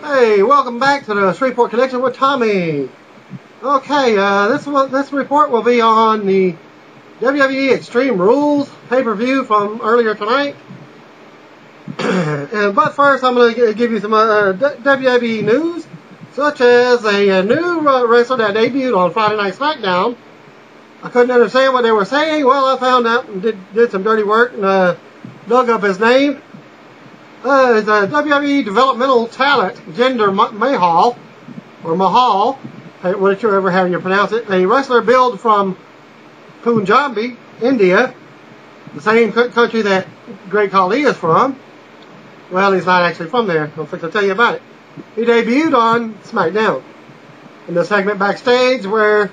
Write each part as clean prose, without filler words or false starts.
Hey, welcome back to the Shreveport Connection with Tommy. Okay, this report will be on the WWE Extreme Rules pay-per-view from earlier tonight. But first, I'm going to give you some WWE news, such as a new wrestler that debuted on Friday Night SmackDown. I couldn't understand what they were saying. Well, I found out and did some dirty work and dug up his name. It's a WWE developmental talent, Jinder Mahal, or Mahal, whichever how you pronounce it, a wrestler billed from Punjabi, India, the same country that Great Khali is from. Well, he's not actually from there. I'll tell you about it. He debuted on SmackDown in the segment backstage where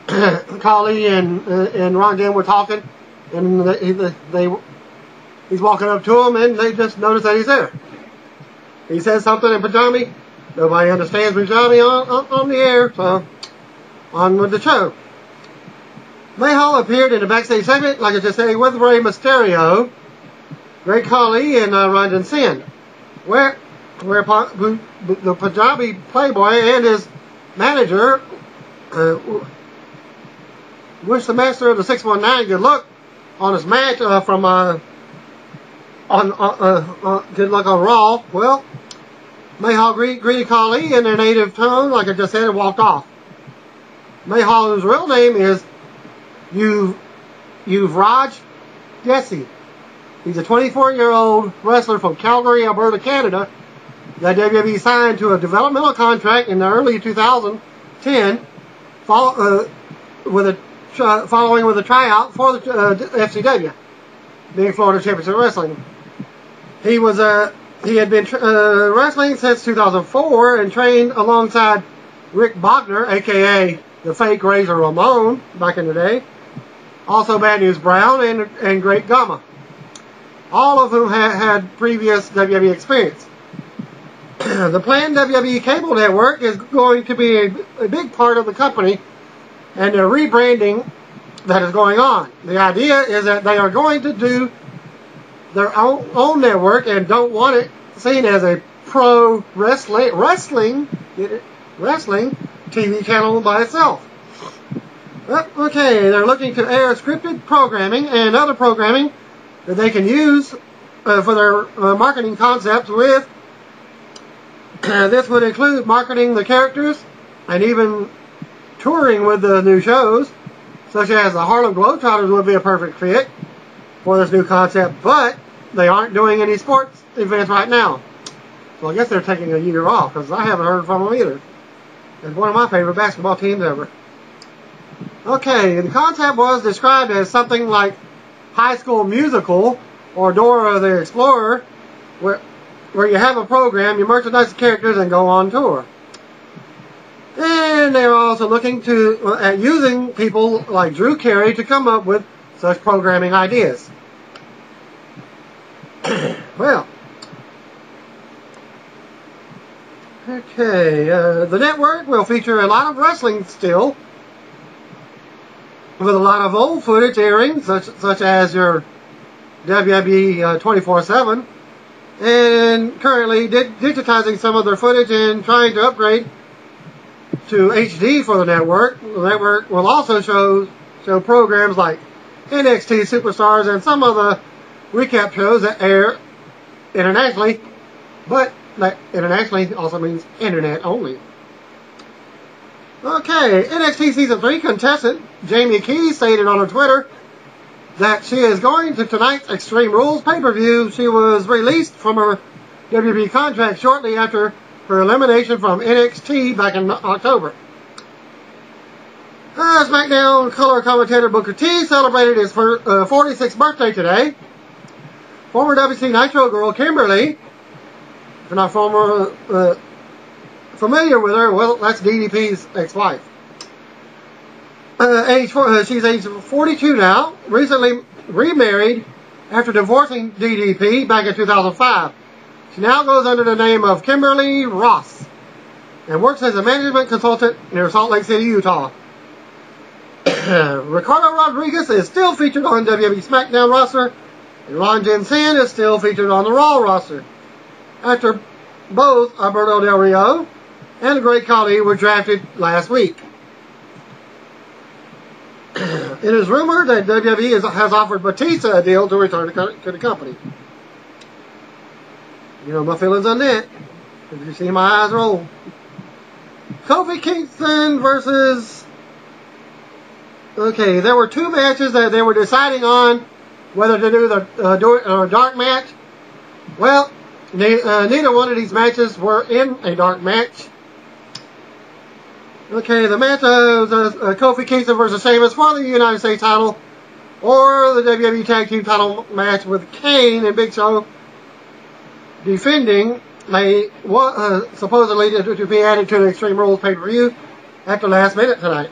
Khali and Ron Jen were talking, and he's walking up to him, and they just notice that he's there. He says something in Punjabi. Nobody understands Punjabi on the air, so on with the show. Mahal appeared in the backstage segment, like I just said, with Rey Mysterio, Great Khali, and Ranjan Singh, where the Punjabi playboy and his manager wished the master of the 619 good luck on his match good luck on Raw. Well, Mahal greeted Khali in their native tongue, like I just said, and walked off. Mahal, whose real name is Yuvraj Jesse. He's a 24-year-old wrestler from Calgary, Alberta, Canada, that WWE signed to a developmental contract in the early 2010, following with a tryout for the FCW, being Florida Championship Wrestling. He had been wrestling since 2004 and trained alongside Rick Bogner, aka the fake Razor Ramon, back in the day. Also Bad News Brown and Great Gama. All of whom had previous WWE experience. The planned WWE cable network is going to be a big part of the company and their rebranding that is going on. The idea is that they are going to do their own network and don't want it seen as a pro wrestling TV channel by itself. But, okay, they're looking to air scripted programming and other programming that they can use for their marketing concepts with. This would include marketing the characters and even touring with the new shows, such as the Harlem Globetrotters would be a perfect fit for this new concept, but they aren't doing any sports events right now. So I guess they're taking a year off, because I haven't heard from them either. It's one of my favorite basketball teams ever. Okay, the concept was described as something like High School Musical or Dora the Explorer, where you have a program, you merchandise the characters, and go on tour. And they're also looking at using people like Drew Carey to come up with such programming ideas. Well, okay, the network will feature a lot of wrestling still, with a lot of old footage airing, such as your WWE 24/7, and currently digitizing some of their footage and trying to upgrade to HD for the network. The network will also show programs like NXT Superstars and some of the recap shows that air internationally, but that internationally also means internet only. Okay, NXT Season 3 contestant Jamie Key stated on her Twitter that she is going to tonight's Extreme Rules pay-per-view. She was released from her WWE contract shortly after her elimination from NXT back in October. SmackDown color commentator Booker T celebrated his 46th birthday today. Former WC Nitro girl Kimberly, if you're not familiar with her, well, that's DDP's ex-wife. She's age 42 now, recently remarried after divorcing DDP back in 2005. She now goes under the name of Kimberly Ross and works as a management consultant near Salt Lake City, Utah. Ricardo Rodriguez is still featured on WWE SmackDown roster, and Ron Jensen is still featured on the Raw roster. After both Alberto Del Rio and the Great Khali were drafted last week. It is rumored that WWE has offered Batista a deal to return to the company. You know my feelings on that. If you see my eyes roll. Kofi Kingston versus... Okay, there were two matches that they were deciding on whether to do the dark match. Well, neither one of these matches were in a dark match. Okay, the match was Kofi Kingston versus Sheamus for the United States title, or the WWE Tag Team title match with Kane and Big Show defending. They supposedly to be added to the Extreme Rules pay-per-view at the last minute tonight.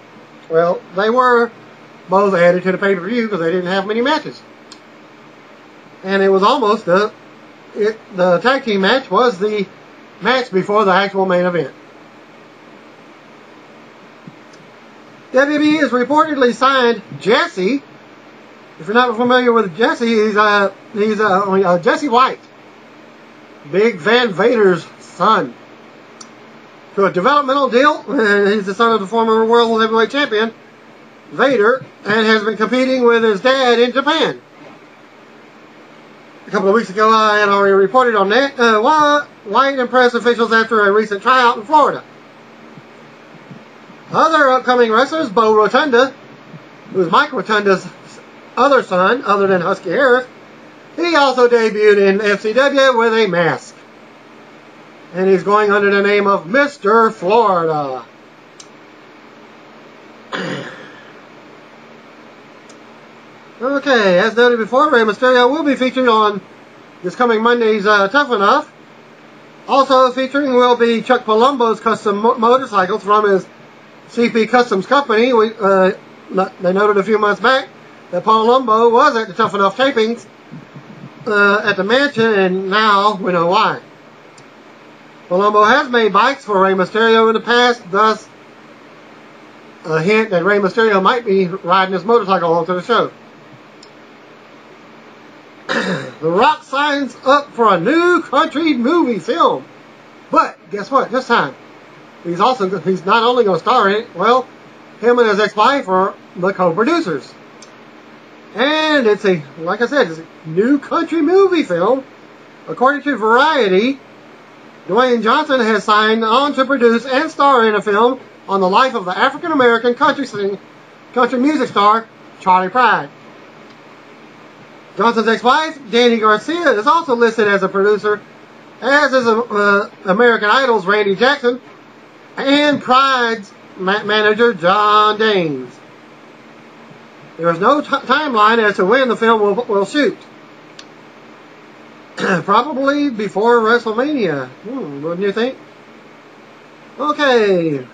Well, they were both added to the pay-per-view because they didn't have many matches. And it was almost the tag team match was the match before the actual main event. WWE has reportedly signed Jesse. If you're not familiar with Jesse, he's Jesse White, Big Van Vader's son, to a developmental deal. He's the son of the former World Heavyweight Champion, Vader, and has been competing with his dad in Japan. A couple of weeks ago, I had already reported on that. White impressed officials after a recent tryout in Florida. Other upcoming wrestlers, Bo Rotunda, who's Mike Rotunda's other son, other than Husky Harris, he also debuted in FCW with a mask. And he's going under the name of Mr. Florida. Okay, as noted before, Rey Mysterio will be featured on this coming Monday's Tough Enough. Also featuring will be Chuck Palumbo's custom motorcycles from his CP Customs company. They noted a few months back that Palumbo was at the Tough Enough tapings at the mansion, and now we know why. Palumbo has made bikes for Rey Mysterio in the past, thus a hint that Rey Mysterio might be riding his motorcycle onto the show. The Rock signs up for a new country movie film. But guess what? This time, he's not only going to star in it, well, him and his ex-wife are the co-producers. And it's like I said, it's a new country movie film. According to Variety, Dwayne Johnson has signed on to produce and star in a film on the life of the African-American country music star, Charlie Pride. Johnson's ex-wife, Danny Garcia, is also listed as a producer, as is American Idol's Randy Jackson and Pride's manager, John Danes. There is no timeline as to when the film will shoot. Probably before WrestleMania, wouldn't you think? Okay.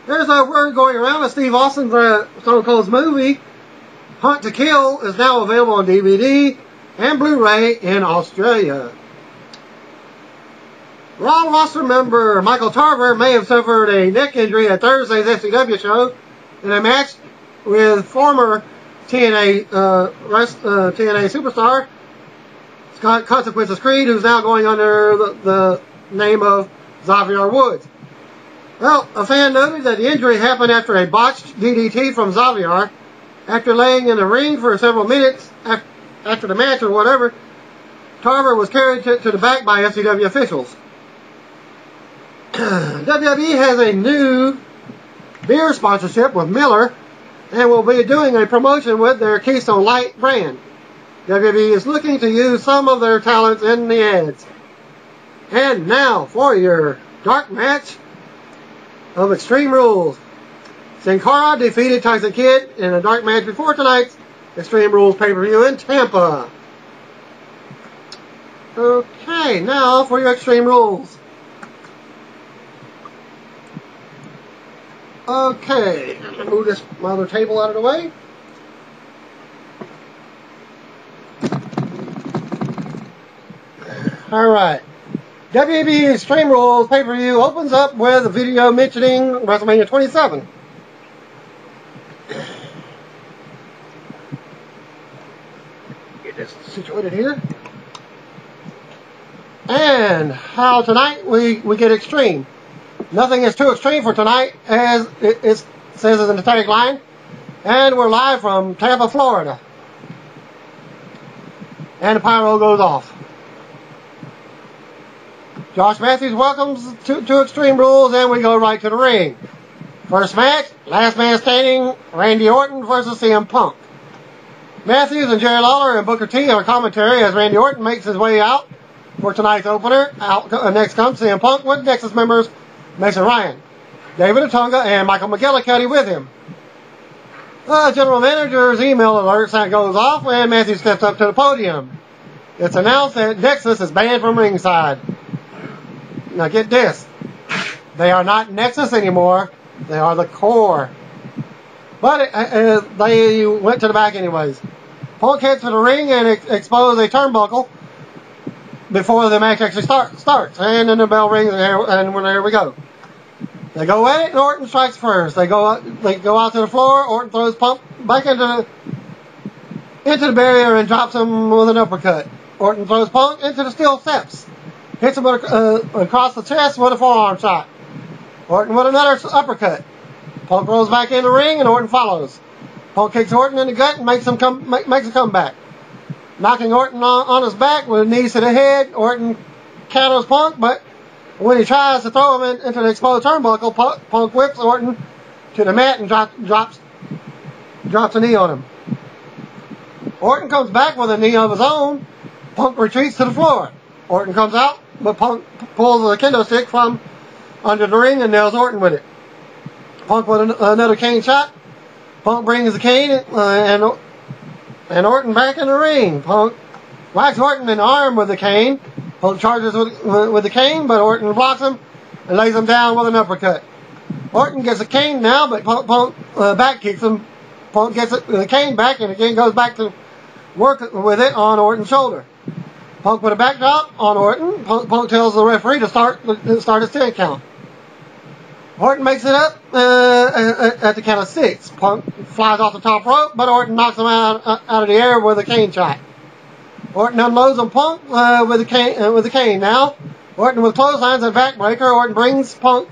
There's a word going around that Steve Austin's Stone Cold's movie, Hunt to Kill, is now available on DVD and Blu-ray in Australia. Raw roster member Michael Tarver may have suffered a neck injury at Thursday's FCW show in a match with former TNA superstar Scott Consequences Creed, who's now going under the name of Xavier Woods. Well, a fan noted that the injury happened after a botched DDT from Xavier. After laying in the ring for several minutes after the match or whatever, Tarver was carried to the back by FCW officials. WWE has a new beer sponsorship with Miller and will be doing a promotion with their Keystone Light brand. WWE is looking to use some of their talents in the ads. And now for your dark match of Extreme Rules. Sin Cara defeated Tyson Kidd in a dark match before tonight's Extreme Rules pay-per-view in Tampa. Okay, now for your Extreme Rules. Okay, move this other table out of the way. Alright. WWE Extreme Rules pay-per-view opens up with a video mentioning WrestleMania 27. Get this situated here. And how tonight we get extreme. Nothing is too extreme for tonight, as it says in the tagline. And we're live from Tampa, Florida. And the pyro goes off. Josh Matthews welcomes to Extreme Rules, and we go right to the ring. First match, last man standing, Randy Orton versus CM Punk. Matthews and Jerry Lawler and Booker T are commentary as Randy Orton makes his way out for tonight's opener. Next comes CM Punk with Nexus members Mason Ryan, David Otunga, and Michael McGillicuddy with him. General manager's email alert sign goes off when Matthews steps up to the podium. It's announced that Nexus is banned from ringside. Now get this. They are not Nexus anymore. They are the Core. But they went to the back anyways. Punk heads to the ring and exposes a turnbuckle before the match actually starts. And then the bell rings and there we go. They go at it and Orton strikes first. They go out to the floor. Orton throws Punk back into the barrier and drops him with an uppercut. Orton throws Punk into the steel steps. Hits him across the chest with a forearm shot. Orton with another uppercut. Punk rolls back in the ring and Orton follows. Punk kicks Orton in the gut and makes a comeback. Knocking Orton on his back with knees to the head. Orton counters Punk, but when he tries to throw him into the exposed turnbuckle, Punk whips Orton to the mat and drops a knee on him. Orton comes back with a knee of his own. Punk retreats to the floor. Orton comes out, but Punk pulls a kendo stick from under the ring and nails Orton with it. Punk with another cane shot. Punk brings the cane and Orton back in the ring. Punk whacks Orton in the arm with the cane. Punk charges with the cane, but Orton blocks him and lays him down with an uppercut. Orton gets a cane now, but Punk back kicks him. Punk gets the cane back and again goes back to work with it on Orton's shoulder. Punk with a backdrop on Orton. Punk tells the referee to start his 10 count. Orton makes it up at the count of 6. Punk flies off the top rope, but Orton knocks him out of the air with a cane shot. Orton unloads on Punk with the cane now. Orton with clotheslines and backbreaker. Orton brings Punk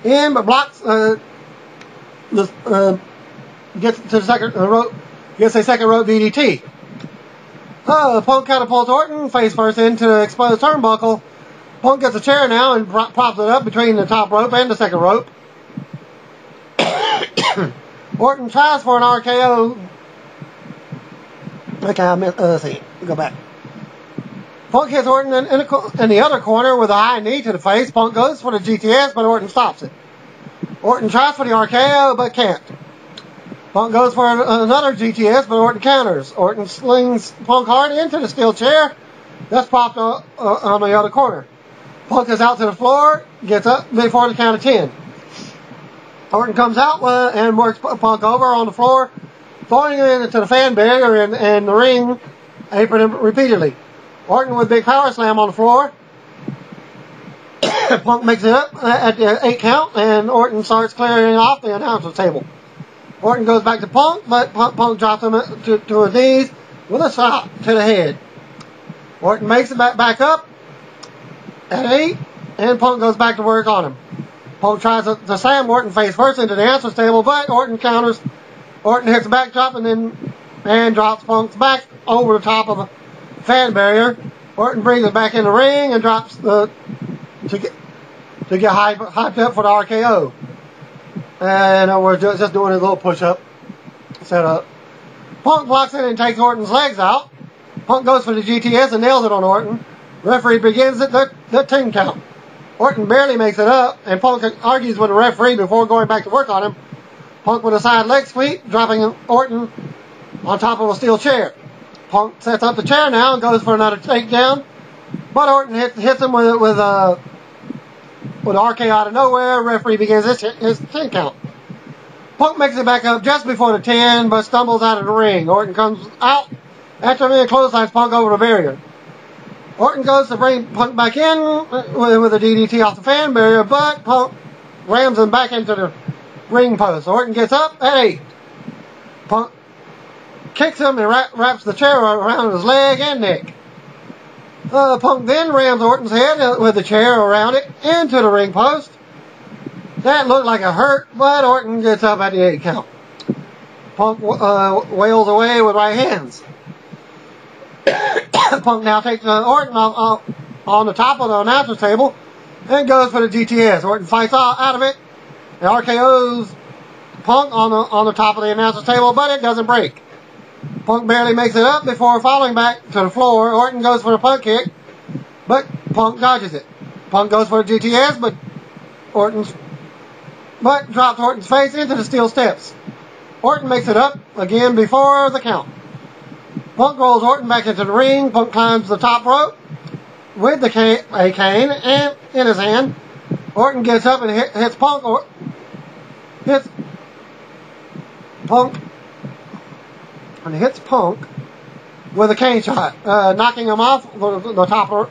in, but blocks gets to the second rope. Gets a second rope DDT. Punk catapults Orton face first into the exposed turnbuckle. Punk gets a chair now and props it up between the top rope and the second rope. Orton tries for an RKO. Okay, let's see. Go back. Punk hits Orton in the other corner with a high knee to the face. Punk goes for the GTS, but Orton stops it. Orton tries for the RKO, but can't. Punk goes for another GTS, but Orton counters. Orton slings Punk hard into the steel chair that's propped on the other corner. Punk is out to the floor, gets up before the count of 10. Orton comes out and works Punk over on the floor, throwing him into the fan barrier and the ring apron repeatedly. Orton with big power slam on the floor. Punk makes it up at the 8 count, and Orton starts clearing off the announcer's table. Orton goes back to Punk, but Punk drops him to his knees with a shot to the head. Orton makes it back up at 8, and Punk goes back to work on him. Punk tries to slam Orton face first into the announcer's table, but Orton counters. Orton hits a backdrop and drops Punk's back over the top of the fan barrier. Orton brings it back in the ring and drops to get hyped up for the RKO. And we're just doing a little push-up setup. Punk blocks it and takes Orton's legs out. Punk goes for the GTS and nails it on Orton. Referee begins the 10 count. Orton barely makes it up, and Punk argues with the referee before going back to work on him. Punk with a side leg sweep, dropping Orton on top of a steel chair. Punk sets up the chair now and goes for another takedown, but Orton hits him with RK out of nowhere. Referee begins his 10 count. Punk makes it back up just before the 10, but stumbles out of the ring. Orton comes out after being clotheslines Punk over the barrier. Orton goes to bring Punk back in with a DDT off the fan barrier, but Punk rams him back into the ring post. Orton gets up at 8. Punk kicks him and wraps the chair around his leg and neck. Punk then rams Orton's head with the chair around it into the ring post. That looked like a hurt, but Orton gets up at the 8 count. Punk wails away with right hands. Punk now takes Orton on the top of the announcer's table and goes for the GTS. Orton fights out of it and RKO's Punk on the top of the announcer's table, but it doesn't break. Punk barely makes it up before falling back to the floor. Orton goes for the punt kick, but Punk dodges it. Punk goes for the GTS, but drops Orton's face into the steel steps. Orton makes it up again before the count. Punk rolls Orton back into the ring. Punk climbs the top rope with a cane and in his hand. Orton gets up and hits Punk with a cane shot, knocking him off the top.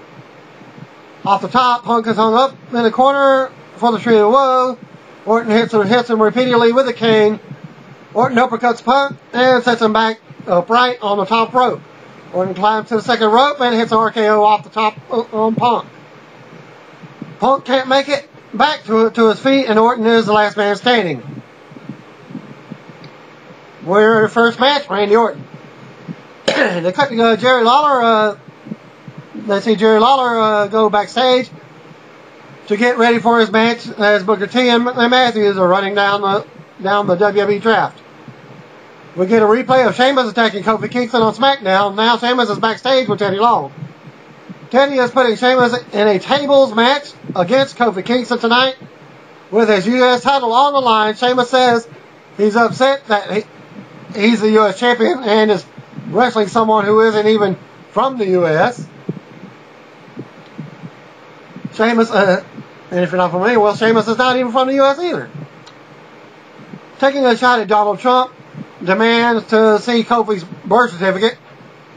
Off the top, Punk is hung up in the corner for the Tree of Woe. Orton hits him repeatedly with a cane. Orton uppercuts Punk and sets him back upright on the top rope. Orton climbs to the second rope and hits RKO off the top on Punk. Punk can't make it back to his feet, and Orton is the last man standing. We're in the first match, Randy Orton. They cut to Jerry Lawler. They see Jerry Lawler go backstage to get ready for his match as Booker T and Matthews are running down the WWE draft. We get a replay of Sheamus attacking Kofi Kingston on SmackDown. Now Sheamus is backstage with Teddy Long. Teddy is putting Sheamus in a tables match against Kofi Kingston tonight with his U.S. title on the line. Sheamus says he's upset that he's the U.S. champion and is wrestling someone who isn't even from the U.S. Sheamus, and if you're not familiar, well, Sheamus is not even from the U.S. either. Taking a shot at Donald Trump, demands to see Kofi's birth certificate.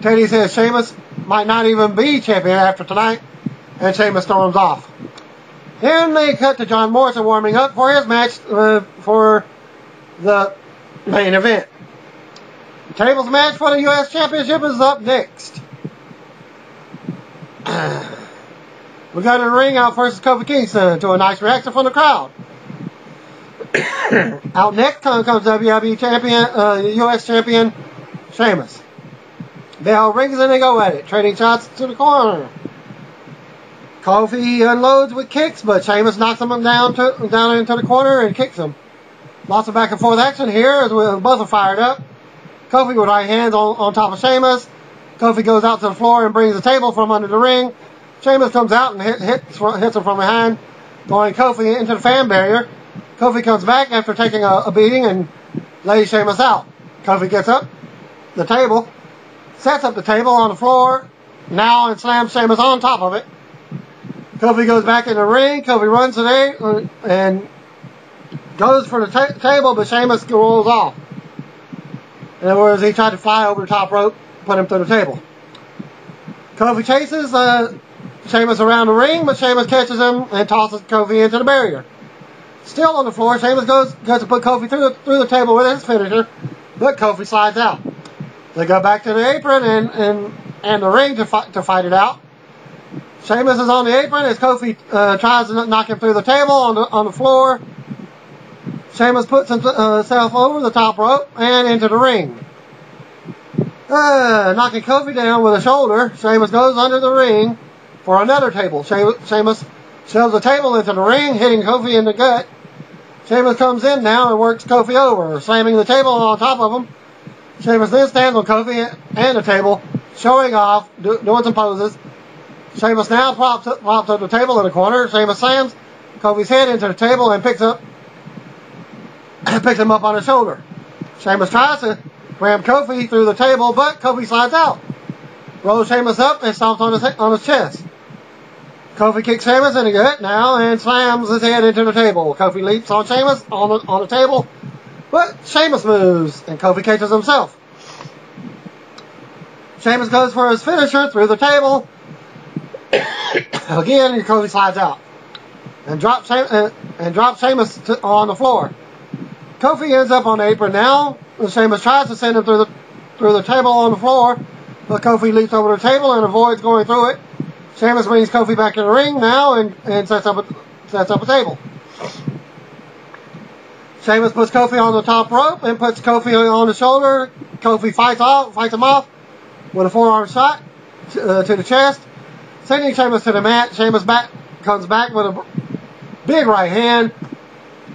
Teddy says Sheamus might not even be champion after tonight, and Sheamus storms off. Then they cut to John Morrison warming up for his match for the main event. The tables match for the U.S. Championship is up next. We go to the ring. Out first is Kofi Kingston to a nice reaction from the crowd. Out next comes WWE champion, U.S. champion Sheamus. Bell rings and they go at it, trading shots to the corner. Kofi unloads with kicks, but Sheamus knocks him down into the corner and kicks him. Lots of back and forth action here as both are fired up. Kofi with right hands on top of Sheamus. Kofi goes out to the floor and brings the table from under the ring. Sheamus comes out and hits him from behind, throwing Kofi into the fan barrier. Kofi comes back after taking a beating and lays Sheamus out. Kofi gets up the table, sets up the table on the floor now and slams Sheamus on top of it. Kofi goes back in the ring. Kofi runs today and goes for the table, but Sheamus rolls off. In other words, he tried to fly over the top rope, put him through the table. Kofi chases Sheamus around the ring, but Sheamus catches him and tosses Kofi into the barrier. Still on the floor, Sheamus goes to put Kofi through the table with his finisher, but Kofi slides out. They go back to the apron and the ring to fight it out. Sheamus is on the apron as Kofi tries to knock him through the table on the floor. Sheamus puts himself over the top rope and into the ring. Knocking Kofi down with a shoulder, Sheamus goes under the ring for another table. Sheamus shoves the table into the ring, hitting Kofi in the gut. Sheamus comes in now and works Kofi over, slamming the table on top of him. Sheamus then stands on Kofi and the table, showing off, doing some poses. Sheamus now props up the table in the corner. Sheamus slams Kofi's head into the table and picks him up on his shoulder. Sheamus tries to ram Kofi through the table, but Kofi slides out. Rolls Sheamus up and stomps on his chest. Kofi kicks Sheamus in the gut now and slams his head into the table. Kofi leaps on Sheamus on the table, but Sheamus moves and Kofi catches himself. Sheamus goes for his finisher through the table. Again, Kofi slides out and drops Sheamus on the floor. Kofi ends up on the apron now. Sheamus tries to send him through the table on the floor, but Kofi leaps over the table and avoids going through it. Sheamus brings Kofi back to the ring now and sets up a table. Sheamus puts Kofi on the top rope and puts Kofi on the shoulder. Kofi fights him off with a forearm shot to the chest, sending Sheamus to the mat. Sheamus comes back with a big right hand,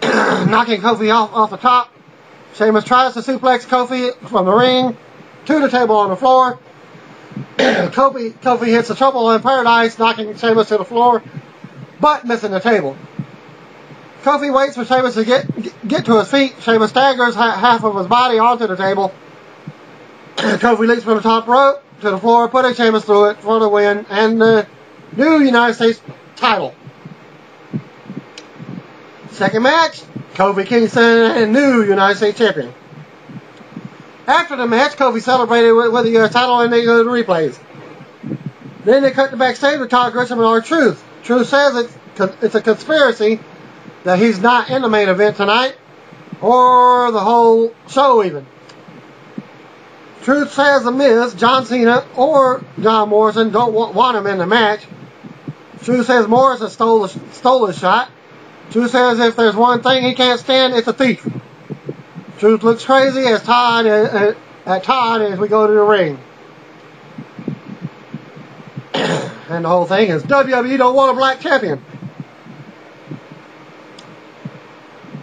knocking Kofi off the top. Sheamus tries to suplex Kofi from the ring to the table on the floor. Kofi hits the Trouble in Paradise, knocking Sheamus to the floor, but missing the table. Kofi waits for Sheamus to get to his feet. Sheamus staggers half of his body onto the table. Kofi leaps from the top rope to the floor, putting Sheamus through it for the win and the new United States title. Second match, Kofi Kingston and new United States champion. After the match, Kofi celebrated with the US title and they go to the replays. Then they cut to backstage with Todd Grisham and R-Truth. Truth says it's a conspiracy that he's not in the main event tonight, or the whole show even. Truth says The Miz, John Cena, or John Morrison don't want him in the match. Truth says Morrison stole his shot. Truth says if there's one thing he can't stand, it's a thief. Truth looks crazy at Todd as we go to the ring. And the whole thing is WWE don't want a black champion.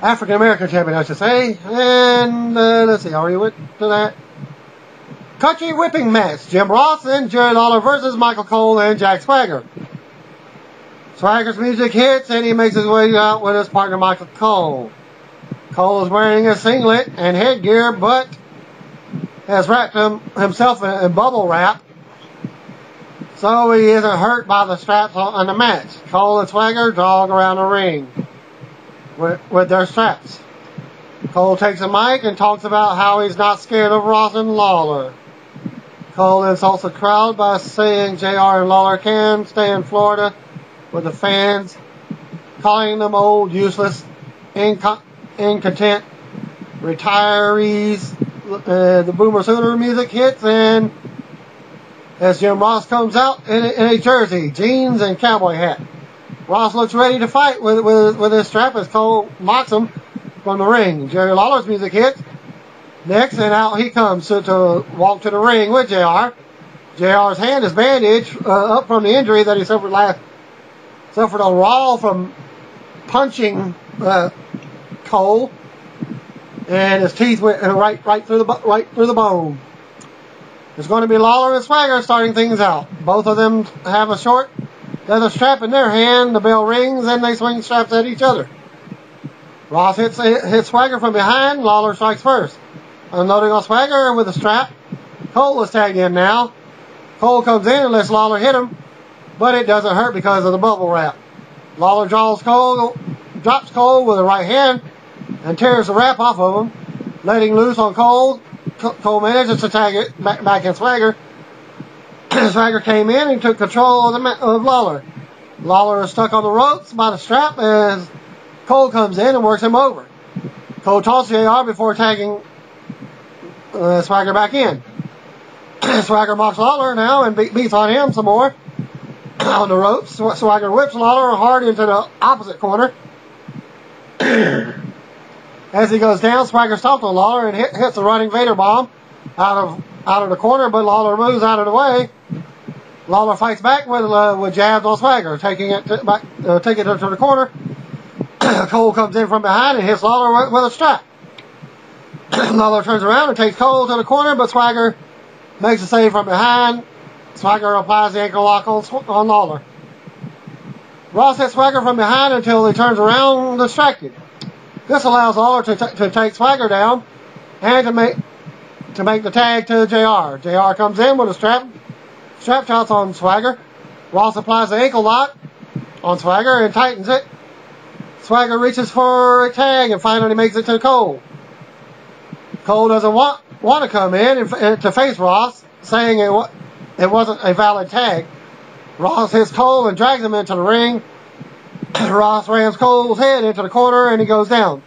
African American champion, I should say. And let's see, already went to that. Country whipping match. Jim Ross and Jerry Lawler versus Michael Cole and Jack Swagger. Swagger's music hits and he makes his way out with his partner Michael Cole. Cole is wearing a singlet and headgear, but has wrapped himself in bubble wrap, so he isn't hurt by the straps on the match. Cole and Swagger jog around the ring with their straps. Cole takes a mic and talks about how he's not scared of Ross and Lawler. Cole insults the crowd by saying JR and Lawler can stay in Florida with the fans, calling them old, useless, incontent retirees. The Boomer Sooner music hits, and as Jim Ross comes out in a jersey, jeans, and cowboy hat. Ross looks ready to fight with his strap as Cole mocks him from the ring. Jerry Lawler's music hits next, and out he comes to walk to the ring with JR. JR's hand is bandaged up from the injury that he suffered on Raw from punching Cole, and his teeth went right through the bone. It's going to be Lawler and Swagger starting things out. Both of them have a short leather strap in their hand. The bell rings and they swing straps at each other. Ross hits Swagger from behind. Lawler strikes first, unloading on Swagger with a strap. Cole is tagged in now. Cole comes in and lets Lawler hit him, but it doesn't hurt because of the bubble wrap. Lawler drops Cole with a right hand and tears the wrap off of him, letting loose on Cole. Cole manages to tag it back in Swagger. Swagger came in and took control of Lawler. Lawler is stuck on the ropes by the strap as Cole comes in and works him over. Cole tosses JR before tagging Swagger back in. Swagger mocks Lawler now and beats on him some more on the ropes. Swagger whips Lawler hard into the opposite corner. As he goes down, Swagger stomps on Lawler and hits a running Vader bomb out of the corner, but Lawler moves out of the way. Lawler fights back with jabs on Swagger, taking it to the corner. Cole comes in from behind and hits Lawler with a strap. Lawler turns around and takes Cole to the corner, but Swagger makes a save from behind. Swagger applies the ankle lock on Lawler. Ross hits Swagger from behind until he turns around distracted. This allows Lawler to take Swagger down and to make the tag to JR. JR comes in with a strap shots on Swagger. Ross applies the ankle lock on Swagger and tightens it. Swagger reaches for a tag and finally makes it to Cole. Cole doesn't want to come in to face Ross, saying it wasn't a valid tag. Ross hits Cole and drags him into the ring. Ross rams Cole's head into the corner and he goes down.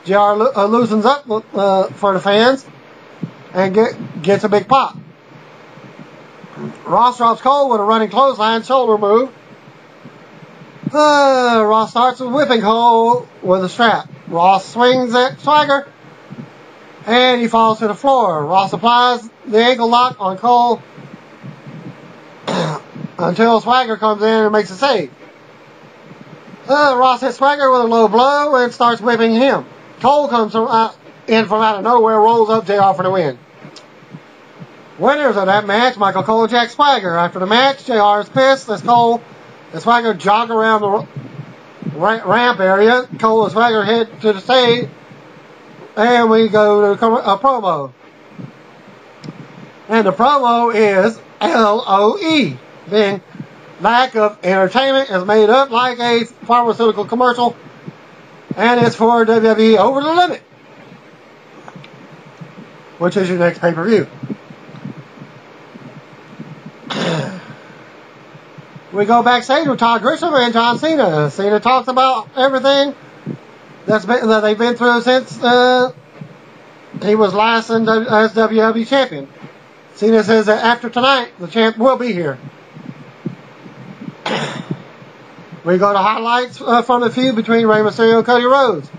JR loosens up for the fans and gets a big pop. Ross drops Cole with a running clothesline shoulder move. Ross starts with whipping Cole with a strap. Ross swings at Swagger, and he falls to the floor. Ross applies the ankle lock on Cole until Swagger comes in and makes a save. Ross hits Swagger with a low blow and starts whipping him. Cole comes in from out of nowhere, rolls up JR for the win. Winners of that match, Michael Cole and Jack Swagger. After the match, JR is pissed as Cole and Swagger jog around the ramp area. Cole and Swagger head to the stage, and we go to a promo. And the promo is LOE, being lack of entertainment is made up like a pharmaceutical commercial, and it's for WWE Over the Limit, which is your next pay-per-view. We go backstage with Todd Grisham and John Cena. Cena talks about everything that they've been through since he was last as WWE champion. Cena says that after tonight, the champ will be here. We go to highlights from the feud between Rey Mysterio and Cody Rhodes.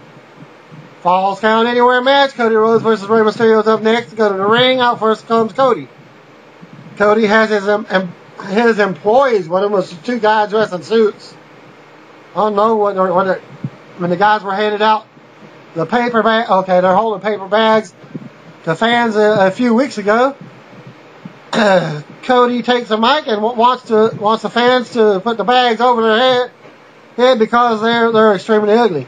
Falls Count Anywhere match. Cody Rhodes versus Rey Mysterio is up next. Go to the ring. Out first comes Cody. Cody has his employees with him, was two guys dressed in suits. I don't know when the guys were handed out the paper bag. Okay, they're holding paper bags to fans a few weeks ago. Cody takes a mic and wants the fans to put the bags over their head because they're extremely ugly.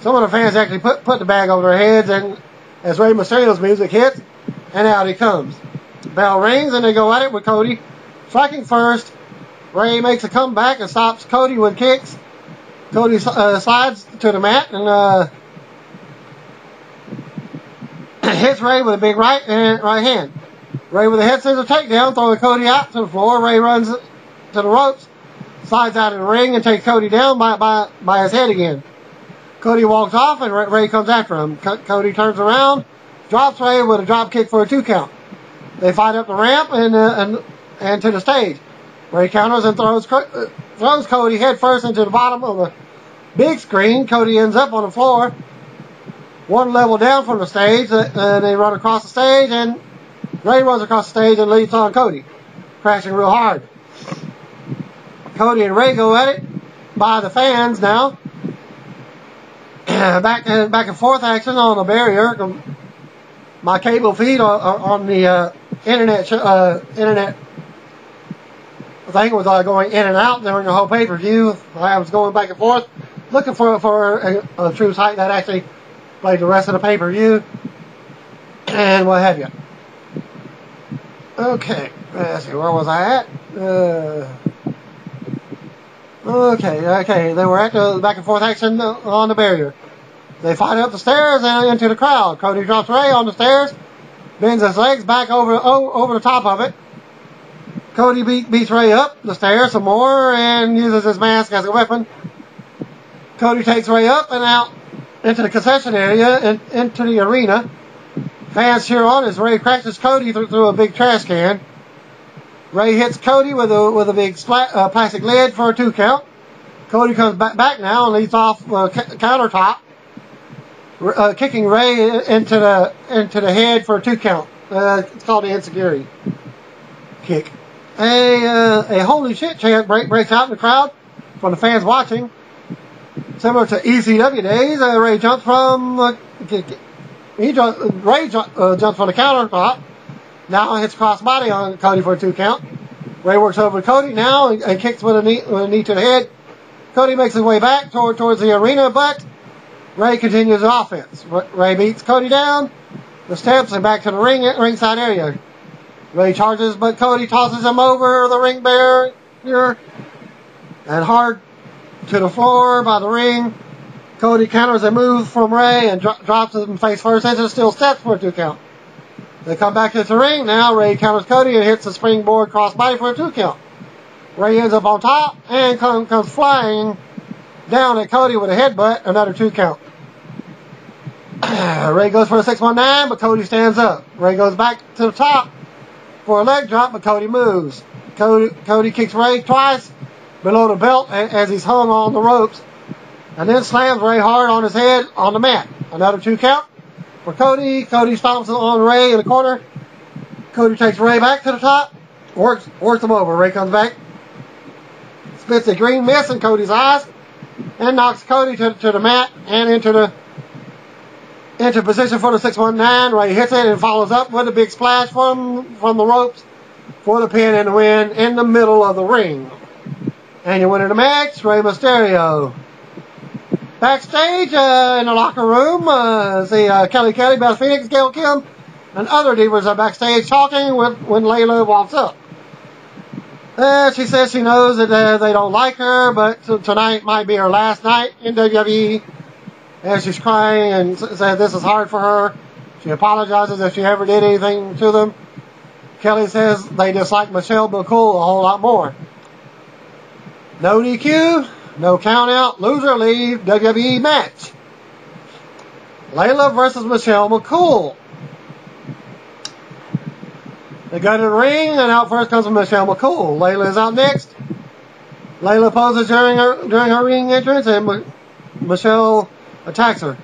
Some of the fans actually put the bag over their heads, and as Rey Mysterio's music hits, and out he comes. Bell rings and they go at it with Cody. Striking first, Rey makes a comeback and stops Cody with kicks. Cody slides to the mat and hits Rey with a big right hand. Rey with a head scissor takedown, throwing Cody out to the floor. Rey runs to the ropes, slides out of the ring, and takes Cody down by his head again. Cody walks off, and Rey comes after him. Cody turns around, drops Rey with a drop kick for a 2 count. They fight up the ramp and to the stage. Rey counters and throws Cody head first into the bottom of the big screen. Cody ends up on the floor, one level down from the stage. They run across the stage, and Rey runs across the stage and leaps on Cody, crashing real hard. Cody and Rey go at it by the fans now. Back and forth action on the barrier. My cable feed on the internet thing was going in and out during the whole pay-per-view. I was going back and forth looking for a true site that actually played the rest of the pay-per-view and what have you. Okay, let's see, where was I at? Okay, they were at the back and forth action on the barrier. They fight up the stairs and into the crowd. Cody drops Rey on the stairs, bends his legs back over the top of it. Cody beats Rey up the stairs some more and uses his mask as a weapon. Cody takes Rey up and out into the concession area and into the arena. Fans cheer on as Rey crashes Cody through a big trash can. Rey hits Cody with a big plastic lid for a 2 count. Cody comes back now and leads off countertop, kicking Rey into the head for a 2 count. It's called the insecurity kick. A holy shit chant breaks out in the crowd from the fans watching. Similar to ECW days, Rey jumps from jumps from the countertop. Now hits crossbody on Cody for a 2 count. Rey works over to Cody now and kicks with a knee to the head. Cody makes his way back towards the arena, but Rey continues the offense. Rey beats Cody down the steps and back to the ringside area. Rey charges, but Cody tosses him over the ring barrier and hard to the floor by the ring. Cody counters a move from Rey and drops him face first into the steel steps for a 2 count. They come back to the ring now. Rey counters Cody and hits the springboard crossbody for a 2 count. Rey ends up on top and comes flying down at Cody with a headbutt, another 2 count. Rey goes for a 619, but Cody stands up. Rey goes back to the top for a leg drop, but Cody moves. Cody kicks Ray twice below the belt as he's hung on the ropes, and then slams Ray hard on his head on the mat. Another 2 count for Cody. Cody stomps on Ray in the corner. Cody takes Ray back to the top, works him over. Ray comes back, spits a green mist in Cody's eyes, and knocks Cody to the mat and into position for the 619. Ray hits it and follows up with a big splash from the ropes for the pin and the win in the middle of the ring. And your winner of the match, Rey Mysterio. Backstage in the locker room, Kelly Kelly, Beth Phoenix, Gail Kim, and other divas are backstage talking when Layla walks up. She says she knows that they don't like her, but tonight might be her last night in WWE. And she's crying and says this is hard for her. She apologizes if she ever did anything to them. Kelly says they dislike Michelle McCool a whole lot more. No DQ, no count out, loser leave, WWE match. Layla versus Michelle McCool. They go to the ring, and out first comes Michelle McCool. Layla is out next. Layla poses during her ring entrance, and Michelle attacks her,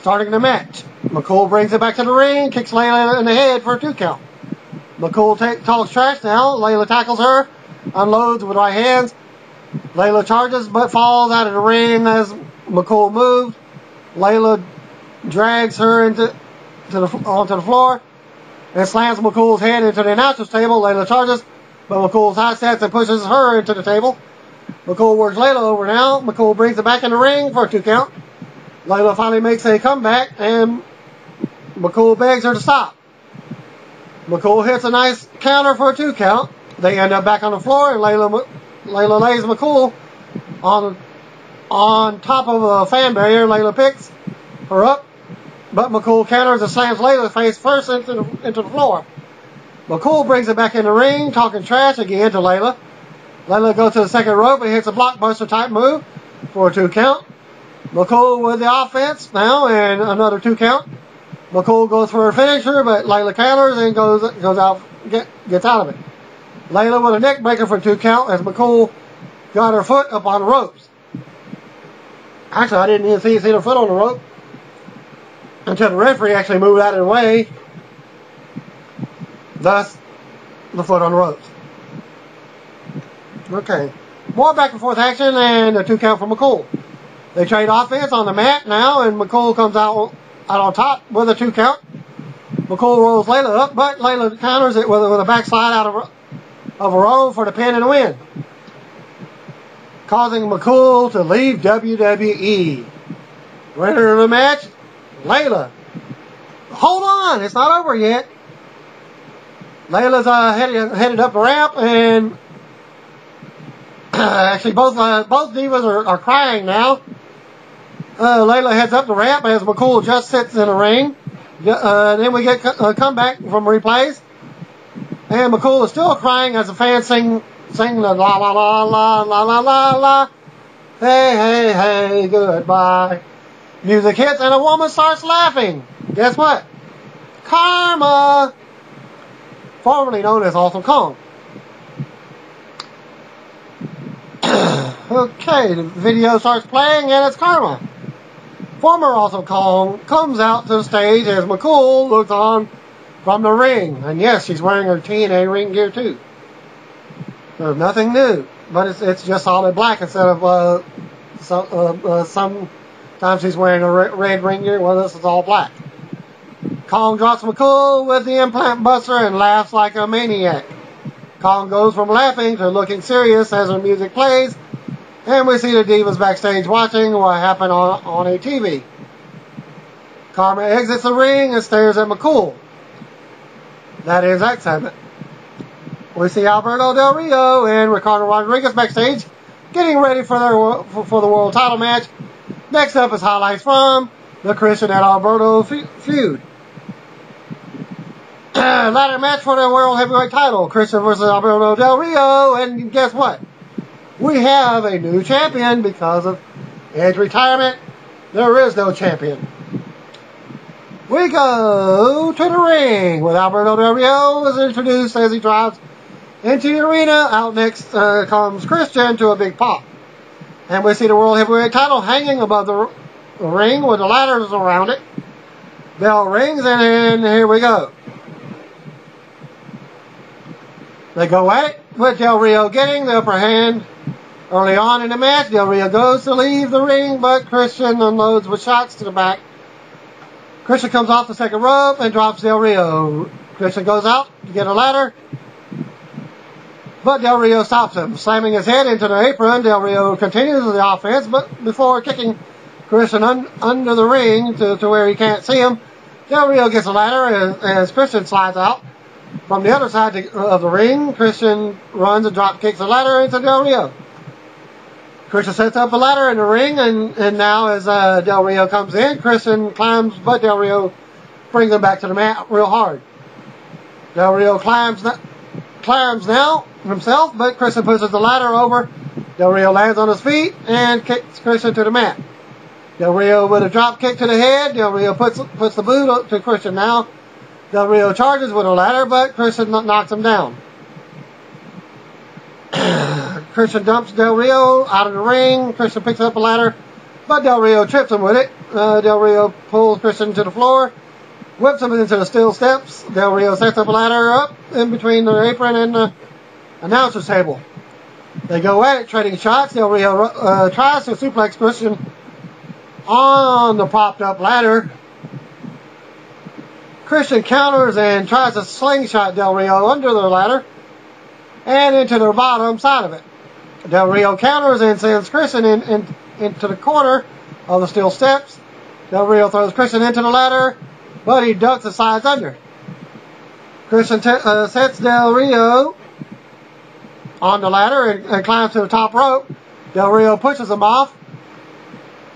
starting the match. McCool brings it back to the ring, kicks Layla in the head for a 2 count. McCool talks trash now. Layla tackles her, unloads with right hands. Layla charges but falls out of the ring as McCool moves. Layla drags her onto the floor and slams McCool's head into the announcer's table. Layla charges, but McCool sidesteps and pushes her into the table. McCool works Layla over now. McCool brings it back in the ring for a 2 count. Layla finally makes a comeback, and McCool begs her to stop. McCool hits a nice counter for a 2 count. They end up back on the floor, and Layla lays McCool on top of a fan barrier. Layla picks her up, but McCool counters and slams Layla face first into the floor. McCool brings it back in the ring, talking trash again to Layla. Layla goes to the second rope and hits a blockbuster type move for a 2 count. McCool with the offense now and another 2 count. McCool goes for her finisher, but Layla counters and gets out of it. Layla with a neck breaker for a 2 count as McCool got her foot up on the ropes. Actually, I didn't even see her foot on the rope until the referee actually moved out of the way. Thus, the foot on the ropes. Okay. More back and forth action and a 2 count for McCool. They trade offense on the mat now, and McCool comes out on top with a 2 count. McCool rolls Layla up, but Layla counters it with a backslide out of her own for the pin and win, causing McCool to leave WWE. Winner of the match, Layla. Hold on, it's not over yet. Layla's headed up the ramp, and actually both divas are crying now. Layla heads up the ramp as McCool just sits in the ring. Then we get a comeback from replays. And McCool is still crying as the fans sing the la la la la la la la la. Hey, hey, hey, goodbye. Music hits and a woman starts laughing. Guess what? Karma. Formerly known as Awesome Kong. Okay, the video starts playing and it's Karma. Former Awesome Kong comes out to the stage as McCool looks on from the ring. And yes, she's wearing her TNA ring gear too. There's nothing new, but it's just solid black instead of sometimes she's wearing a red ring gear. Well, this is all black. Kong drops McCool with the implant buster and laughs like a maniac. Kong goes from laughing to looking serious as her music plays, and we see the divas backstage watching what happened on a TV. Karma exits the ring and stares at McCool. That is that segment. We see Alberto Del Rio and Ricardo Rodriguez backstage getting ready for the world title match. Next up is highlights from the Christian and Alberto feud. Ladder match for the World Heavyweight title. Christian versus Alberto Del Rio. And guess what? We have a new champion because of Edge's retirement. There is no champion. We go to the ring with Alberto Del Rio is introduced as he drives Into the arena, out next comes Christian to a big pop. And we see the World Heavyweight title hanging above the ring with the ladders around it. Bell rings, and here we go. They go at it, with Del Rio getting the upper hand. Early on in the match, Del Rio goes to leave the ring, but Christian unloads with shots to the back. Christian comes off the second rope and drops Del Rio. Christian goes out to get a ladder, but Del Rio stops him, slamming his head into the apron. Del Rio continues the offense, but before kicking Christian under the ring to where he can't see him, Del Rio gets a ladder as Christian slides out. From the other side of the ring, Christian runs and drop kicks the ladder into Del Rio. Christian sets up a ladder in the ring, and now as Del Rio comes in, Christian climbs, but Del Rio brings him back to the mat real hard. Del Rio climbs now himself, but Christian pushes the ladder over. Del Rio lands on his feet and kicks Christian to the mat. Del Rio with a drop kick to the head. Del Rio puts the boot to Christian now. Del Rio charges with a ladder, but Christian knocks him down. Christian dumps Del Rio out of the ring. Christian picks up a ladder, but Del Rio trips him with it. Del Rio pulls Christian to the floor, whips him into the steel steps. Del Rio sets up a ladder up in between the apron and the announcer's table. They go at it, trading shots. Del Rio tries to suplex Christian on the propped up ladder. Christian counters and tries to slingshot Del Rio under the ladder and into the bottom side of it. Del Rio counters and sends Christian into the corner of the steel steps. Del Rio throws Christian into the ladder, but he ducks and slides under. Christian sets Del Rio on the ladder and climbs to the top rope. Del Rio pushes him off,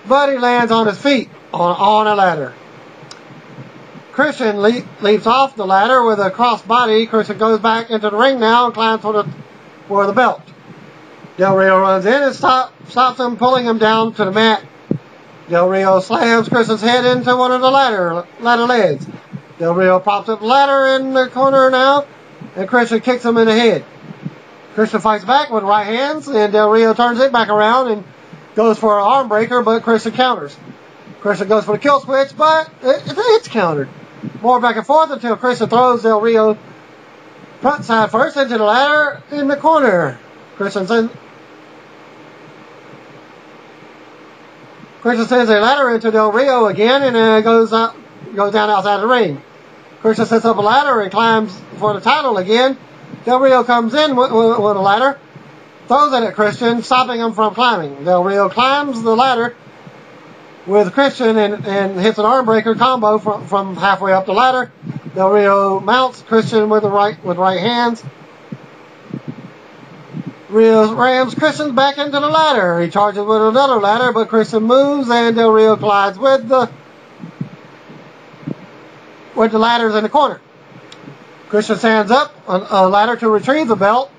but he lands on his feet on a ladder. Christian leaps off the ladder with a crossbody. Christian goes back into the ring now and climbs for the belt. Del Rio runs in and stops him, pulling him down to the mat. Del Rio slams Christian's head into one of the ladder legs. Del Rio props up the ladder in the corner now, and Christian kicks him in the head. Christian fights back with right hands, and Del Rio turns it back around and goes for an arm breaker, but Christian counters. Christian goes for the kill switch, but it's countered. More back and forth until Christian throws Del Rio front side first into the ladder in the corner. Christian sends a ladder into Del Rio again and goes down outside the ring. Christian sets up a ladder and climbs for the title again. Del Rio comes in with a ladder, throws it at Christian, stopping him from climbing. Del Rio climbs the ladder with Christian and hits an arm breaker combo from halfway up the ladder. Del Rio mounts Christian with right hands. Rio rams Christian back into the ladder. He charges with another ladder, but Christian moves and Del Rio collides with the ladders in the corner. Christian stands up on a ladder to retrieve the belt.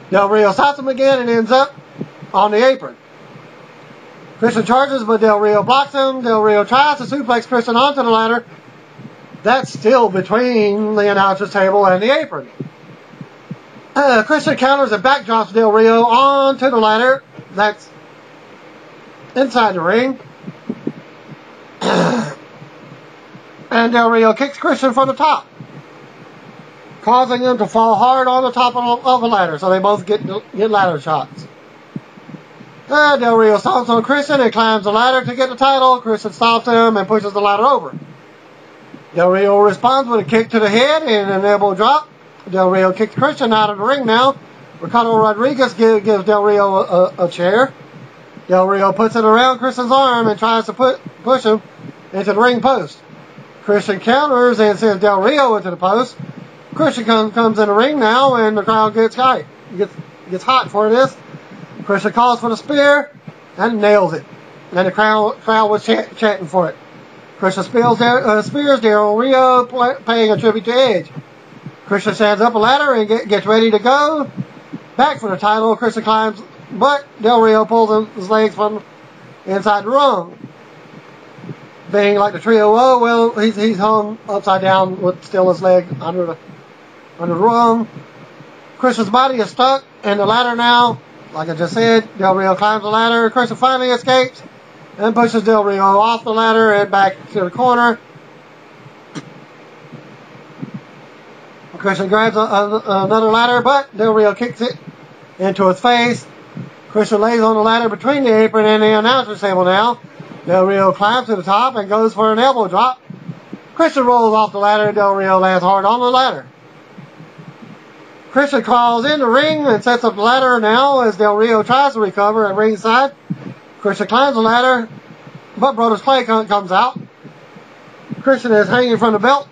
Del Rio stops him again and ends up on the apron. Christian charges, but Del Rio blocks him. Del Rio tries to suplex Christian onto the ladder. That's still between the announcer's table and the apron. Christian counters and backdrops Del Rio onto the ladder. That's inside the ring. And Del Rio kicks Christian from the top, causing him to fall hard on the top of the ladder, so they both get ladder shots. Del Rio stomps on Christian and climbs the ladder to get the title. Christian stops him and pushes the ladder over. Del Rio responds with a kick to the head and an elbow drop. Del Rio kicks Christian out of the ring now. Ricardo Rodriguez gives Del Rio a chair. Del Rio puts it around Christian's arm and tries to push him into the ring post. Christian counters and sends Del Rio into the post. Christian comes in the ring now, and the crowd gets hot for this. Christian calls for the spear and nails it. And the crowd was chanting for it. Christian spears Del Rio, paying a tribute to Edge. Christian stands up a ladder and gets ready to go back for the title. Christian climbs, but Del Rio pulls his legs from inside the ring. Being like the trio, well, he's hung upside down with still his leg under the rung. Christian's body is stuck in the ladder now. Like I just said, Del Rio climbs the ladder. Christian finally escapes and pushes Del Rio off the ladder and back to the corner. Christian grabs another ladder, but Del Rio kicks it into his face. Christian lays on the ladder between the apron and the announcer's table now. Del Rio climbs to the top and goes for an elbow drop. Christian rolls off the ladder and Del Rio lands hard on the ladder. Christian crawls in the ring and sets up the ladder now as Del Rio tries to recover at ringside. Christian climbs the ladder, but Brodus Clay comes out. Christian is hanging from the belt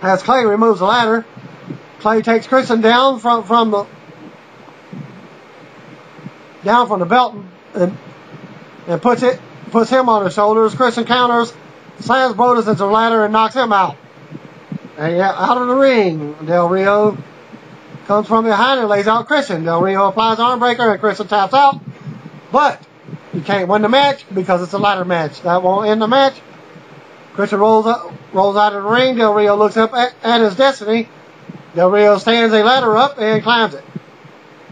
as Clay removes the ladder. Clay takes Christian down from the belt and puts him on his shoulders. Christian counters, slams Brodus into the ladder and knocks him out. And out of the ring, Del Rio comes from behind and lays out Christian. Del Rio applies arm breaker and Christian taps out. But you can't win the match because it's a ladder match. That won't end the match. Christian rolls out of the ring. Del Rio looks up at his destiny. Del Rio stands a ladder up and climbs it.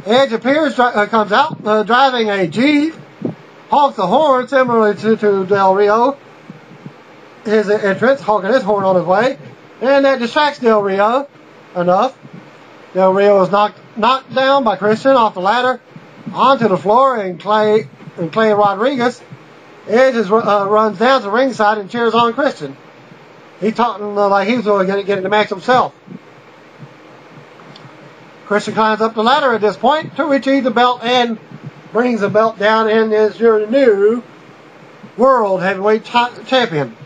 Edge appears, comes out, driving a Jeep, honks the horn similarly to Del Rio. His entrance, honking his horn on his way. And that distracts Del Rio enough. Del Rio is knocked down by Christian off the ladder onto the floor, and Clay Rodriguez Edge runs down to ringside and cheers on Christian. He's talking like he was going to get in the match himself. Christian climbs up the ladder at this point to retrieve the belt and brings the belt down and is your new World Heavyweight Champion.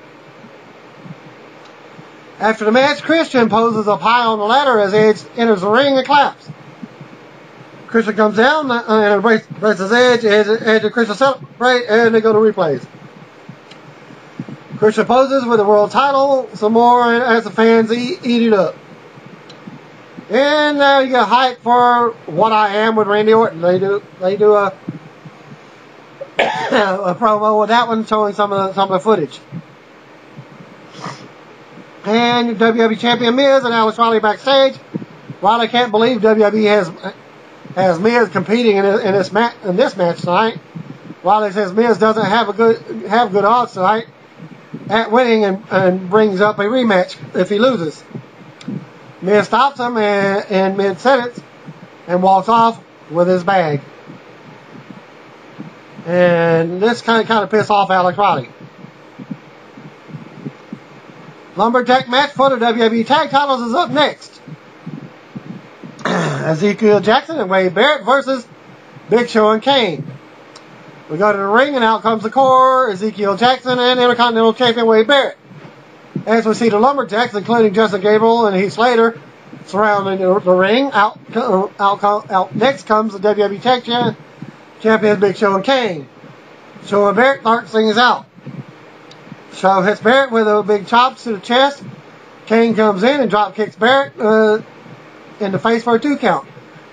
After the match, Christian poses up high on the ladder as Edge enters the ring and claps. Christian comes down and embraces Edge. Edge and Christian celebrate, and they go to replays. Christian poses with the world title some more as the fans eat it up. And now you get hype for What I Am with Randy Orton. They do a promo with that one showing some of the footage. And WWE Champion Miz and Alex Riley backstage. Riley can't believe WWE has Miz competing in this match tonight. Riley says Miz doesn't have good odds tonight at winning and brings up a rematch if he loses. Miz stops him in mid-sentence and walks off with his bag. And this kind of pissed off Alex Riley. Lumberjack match for the WWE Tag Titles is up next. Ezekiel Jackson and Wade Barrett versus Big Show and Kane. We go to the ring and out comes the Core, Ezekiel Jackson and Intercontinental Champion Wade Barrett. As we see the Lumberjacks, including Justin Gabriel and Heath Slater, surrounding the ring. Out next comes the WWE Tag Champions Big Show and Kane. Show and Barrett start things out. Show hits Barrett with a big chops to the chest. Kane comes in and drop kicks Barrett in the face for a 2 count.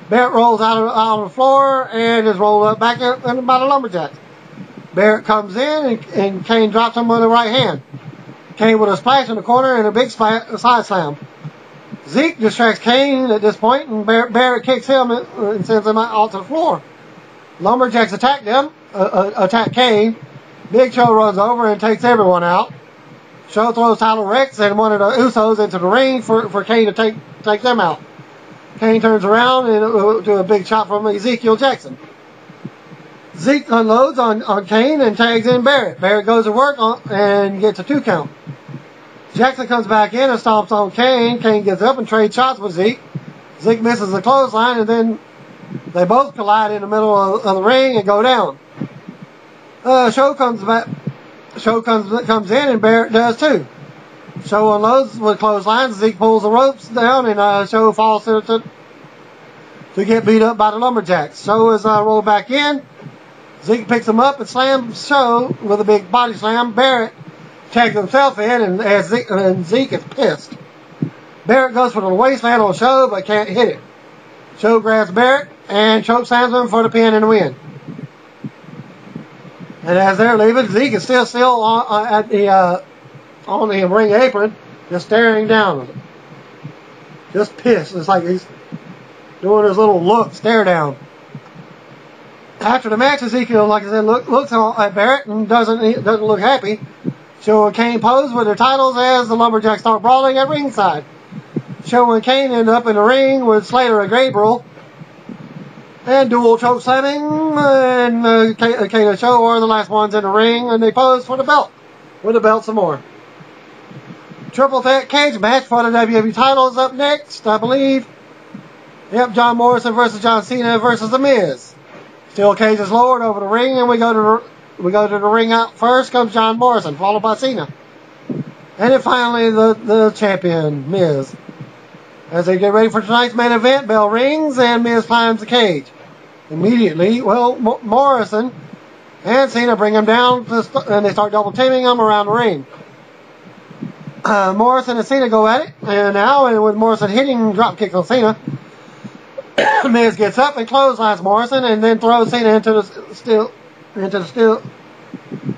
Barrett rolls out of the floor and is rolled up back in by the Lumberjacks. Barrett comes in and Kane drops him with the right hand. Kane with a splash in the corner and a big side slam. Zeke distracts Kane at this point and Barrett kicks him and sends him out to the floor. Lumberjacks attack Kane. Big Show runs over and takes everyone out. Show throws Tyler Rex and one of the Usos into the ring for Kane to take them out. Kane turns around and do a big shot from Ezekiel Jackson. Zeke unloads on Kane and tags in Barrett. Barrett goes to work and gets a 2 count. Jackson comes back in and stomps on Kane. Kane gets up and trades shots with Zeke. Zeke misses the clothesline and then they both collide in the middle of the ring and go down. Show comes in and Barrett does too. Show unloads with clotheslines. Zeke pulls the ropes down and Show falls to get beat up by the Lumberjacks. Show is rolled back in. Zeke picks him up and slams Show with a big body slam. Barrett tags himself in and Zeke is pissed. Barrett goes for the waistland on Show but can't hit it. Show grabs Barrett and choke slams him for the pin and the win. And as they're leaving, Zeke is still on the ring apron, just staring down at them. just pissed. It's like he's doing his little stare down. After the match, Ezekiel, like I said, looks at Barrett and doesn't look happy. Show and Kane pose with their titles as the Lumberjacks start brawling at ringside. Show and Kane end up in the ring with Slater and Gabriel. And dual choke slamming, and Kane and Show are the last ones in the ring, and they pose for the belt. With the belt some more. Triple threat cage match for the WWE title is up next, I believe. Yep, John Morrison versus John Cena versus The Miz. Steel cage is lowered over the ring, and we go to the ring out first. Comes John Morrison, followed by Cena, and then finally the champion Miz. As they get ready for tonight's main event, bell rings and Miz climbs the cage. Immediately, Morrison and Cena bring him down and they start double teaming him around the ring. Morrison and Cena go at it, and with Morrison hitting drop kicks on Cena, Miz gets up and clotheslines Morrison and then throws Cena into the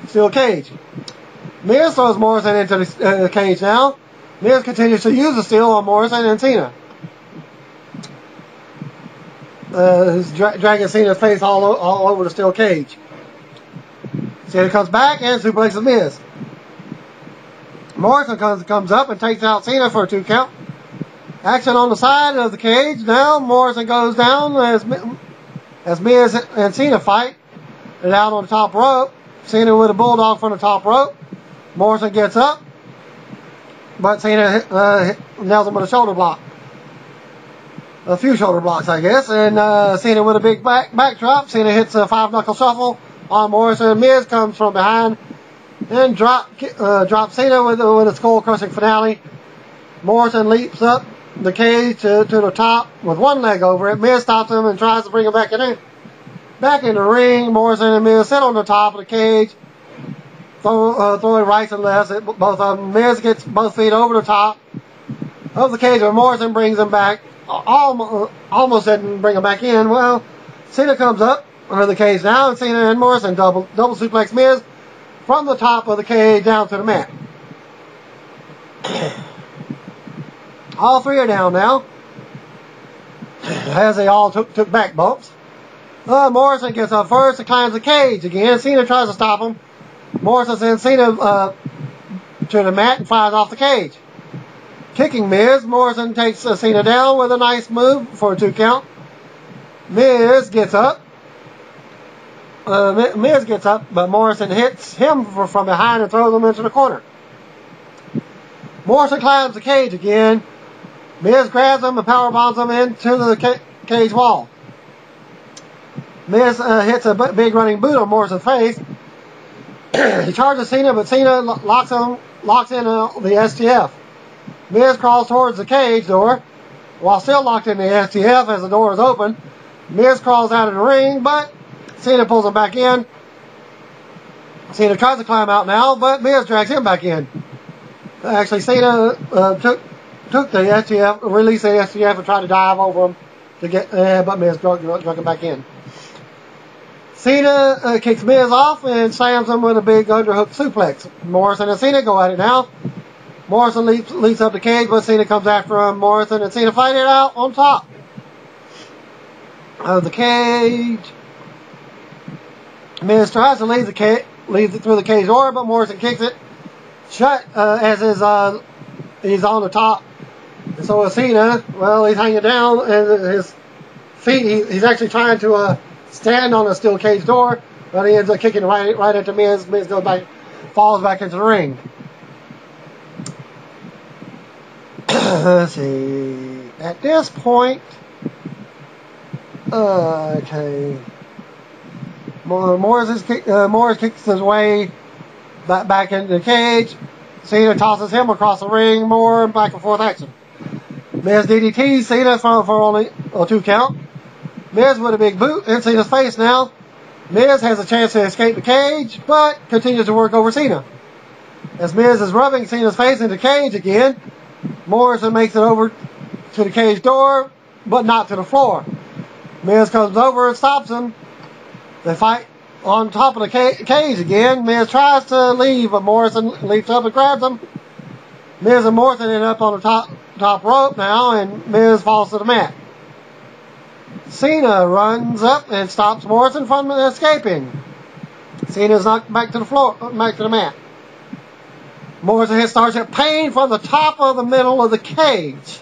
steel cage. Miz throws Morrison into the cage now. Miz continues to use the steel on Morrison and Cena. He's dragging Cena's face all over the steel cage. Cena comes back and suplexes Miz. Morrison comes up and takes out Cena for a 2 count. Action on the side of the cage. Now Morrison goes down as Miz and Cena fight. And out on the top rope. Cena with a bulldog from the top rope. Morrison gets up. But Cena nails him with a shoulder block. A few shoulder blocks, I guess. And Cena with a big backdrop. Cena hits a 5-knuckle shuffle on Morrison. Miz comes from behind and drops Cena with a skull-crushing finale. Morrison leaps up the cage to the top with one leg over it. Miz stops him and tries to bring him back in the ring. Morrison and Miz sit on the top of the cage, throwing rights and lefts at both of them. Miz gets both feet over the top of the cage, and Morrison brings him back. Almost didn't bring him back in. Well, Cena comes up under the cage now, and Cena and Morrison double suplex Miz from the top of the cage down to the mat. All three are down now, as they all took back bumps. Morrison gets up first and climbs the cage again. Cena tries to stop him. Morrison sends Cena to the mat and flies off the cage. Kicking Miz, Morrison takes Cena down with a nice move for a 2 count. Miz gets up, but Morrison hits him from behind and throws him into the corner. Morrison climbs the cage again. Miz grabs him and powerbombs him into the cage wall. Miz hits a big running boot on Morrison's face. He charges Cena, but Cena locks in the STF. Miz crawls towards the cage door. While still locked in the STF as the door is open, Miz crawls out of the ring, but Cena pulls him back in. Cena tries to climb out now, but Miz drags him back in. Actually, Cena took the STF, released the STF, and tried to dive over him but Miz drug him back in. Cena kicks Miz off and slams him with a big underhook suplex. Morrison and Cena go at it now. Morrison leaps up the cage, but Cena comes after him. Morrison and Cena fight it out on top of the cage. Miz tries to leave it through the cage door, but Morrison kicks it shut as he's on the top. And so is Cena. Well, he's hanging down, and his feet, he's actually trying to stand on a steel cage door, but he ends up kicking right into Miz. Miz falls back into the ring. Let's see. At this point, okay. Morris kicks his way back into the cage. Cena tosses him across the ring. More back and forth action. Miz DDT Cena for only a 2 count. Miz with a big boot in Cena's face now. Miz has a chance to escape the cage, but continues to work over Cena. As Miz is rubbing Cena's face into the cage again, Morrison makes it over to the cage door, but not to the floor. Miz comes over and stops him. They fight on top of the cage again. Miz tries to leave, but Morrison leaps up and grabs him. Miz and Morrison end up on the top top rope now, and Miz falls to the mat. Cena runs up and stops Morrison from escaping. Cena's knocked back to the floor, back to the mat. Morrison starts at pain from the top of the middle of the cage.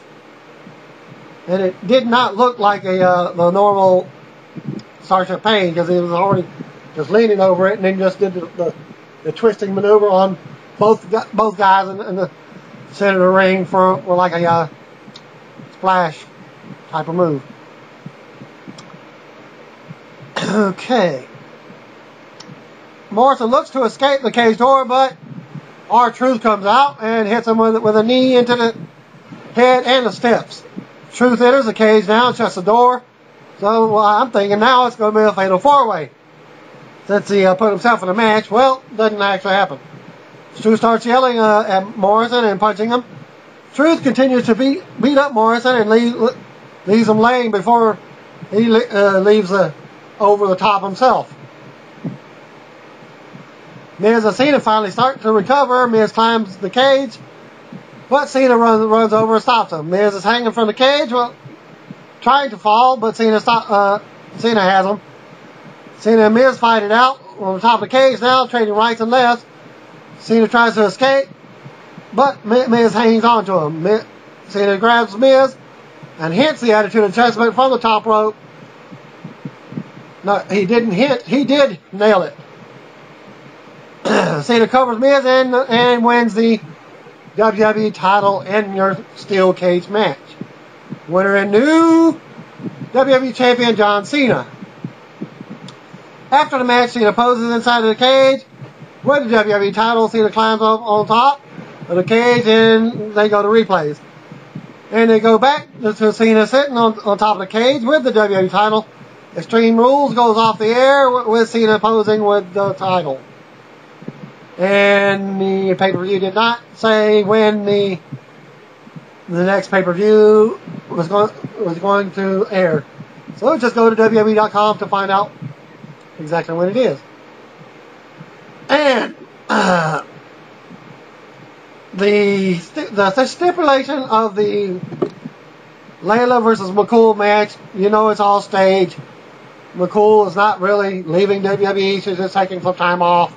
And it did not look like the normal Starship Pain, because he was already just leaning over it and then just did the twisting maneuver on both guys in the center of the ring for like a splash type of move. Okay. Morrison looks to escape the cage door, but R-Truth comes out and hits him with a knee into the head and the steps. Truth enters the cage now and shuts the door. So I'm thinking now it's going to be a fatal four-way. Since he put himself in a match, well, doesn't actually happen. Truth starts yelling at Morrison and punching him. Truth continues to beat up Morrison and leaves him laying before he leaves over the top himself. Miz and Cena finally start to recover. Miz climbs the cage, but Cena runs over and stops him. Miz is hanging from the cage, trying to fall, but Cena has him. Cena and Miz fight it out on the top of the cage now, trading rights and lefts. Cena tries to escape, but Miz hangs on to him. Cena grabs Miz and hits the Attitude Adjustment from the top rope. No, he didn't hit. He did nail it. Cena covers Miz and wins the WWE title in your steel cage match. Winner and new WWE champion John Cena. After the match, Cena poses inside of the cage with the WWE title. Cena climbs up on top of the cage and they go to replays. And they go back to Cena sitting on top of the cage with the WWE title. Extreme Rules goes off the air with Cena posing with the title. And the pay-per-view did not say when the next pay-per-view was going to air. So just go to WWE.com to find out exactly when it is. And the stipulation of the Layla versus McCool match, you know it's all staged. McCool is not really leaving WWE, she's just taking some time off.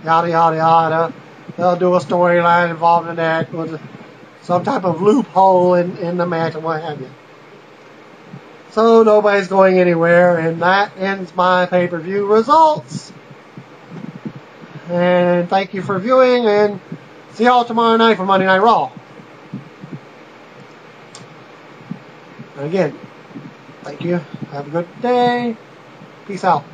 Yada, yada, yada. They'll do a storyline involved in that with some type of loophole in the match and what have you. So nobody's going anywhere, and that ends my pay-per-view results. And thank you for viewing, and see y'all tomorrow night for Monday Night Raw. And again, thank you. Have a good day. Peace out.